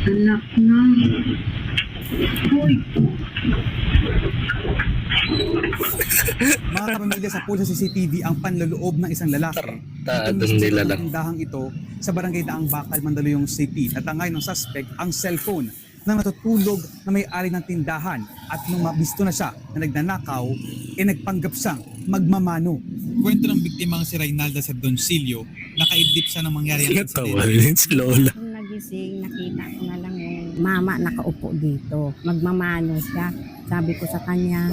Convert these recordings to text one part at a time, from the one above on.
Anak na. Hoy. Mga kapamilya, sa pulsa CCTV ang panloloob ng isang lalaki. Doon nila lang. Tindahang ito sa barangay Daang Bakal, Mandaluyong City. Natangay ng suspect ang cellphone na natutulog na may-ari ng tindahan, at nung mabisto na siya na nagnanakaw, nagpanggap siyang magmamano. Kwento ng biktimang si Reynalda Sardoncillo, nakaidlip siya ng mangyari ang Tawa rin si Lola. Nung nagising, nakita ko na lang yung mama nakaupo dito. Magmamano siya. Sabi ko sa kanya,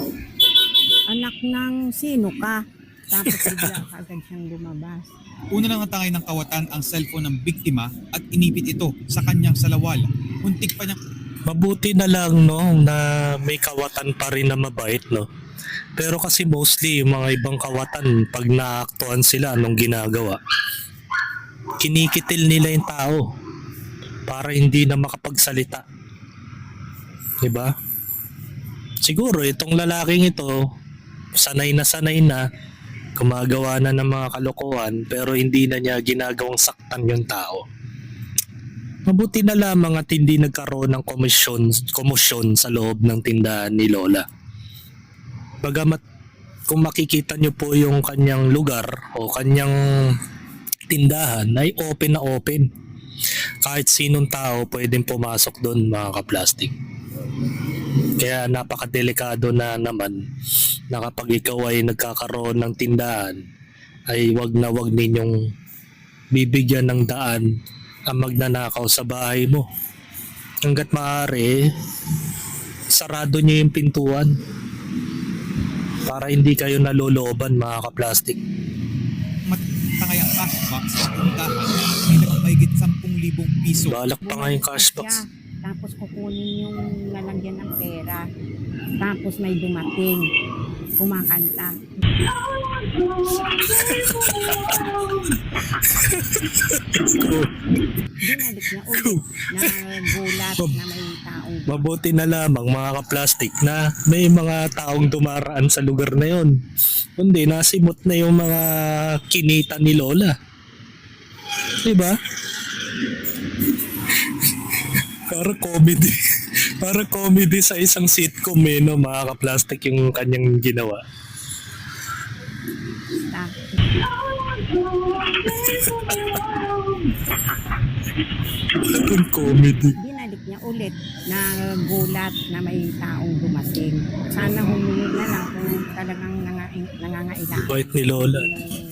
anak ng sino ka? Tapos bigla agad siyang lumabas. Una nang natangay ng kawatan ang cellphone ng biktima at inipit ito sa kanyang salawal. Muntik pa niyang Mabuti na lang no na may kawatan pa rin na mabait no. Pero kasi mostly yung mga ibang kawatan pag naaktuhan sila anong ginagawa, kinikitil nila yung tao para hindi na makapagsalita. 'Di ba? Siguro itong lalaking ito sanay na gumagawa na ng mga kalokohan pero hindi na niya ginagawang saktan yung tao. Mabuti na lamang at hindi nagkaroon ng komosyon sa loob ng tindahan ni Lola. Bagamat kung makikita nyo po yung kanyang lugar o kanyang tindahan ay open na open. Kahit sinong tao pwedeng pumasok doon, mga kaplastik. Kaya napakadelikado na naman na kapag ikaw ay nagkakaroon ng tindahan ay wag na wag ninyong bibigyan ng daan ang magnanakaw sa bahay mo. Hanggat maaari, sarado niyo yung pintuan para hindi kayo nalolooban, mga kaplastik. matangay ang cash box sa tindahan. May naman mahigit 10,000 piso. Balak pa nga yung cash box. Siya, tapos kukunin yung lalagyan ng pera. Tapos may dumating. Kumakanta. Dinalik niya ulit na gulat na may taong Mabuti na lamang, mga kaplastik, na may mga taong dumaraan sa lugar na yon. Kundi nasimot na yung mga kinita ni Lola. Diba? Para comedy. Para comedy sa isang sitcom no, mga kaplastik yung kanyang ginawa. ta. Ang comedy. Dinalik niya ulit na gulat na may taong dumating. Sana humingi na lang kung talagang nangangailangan. Bait ni Lola. Yung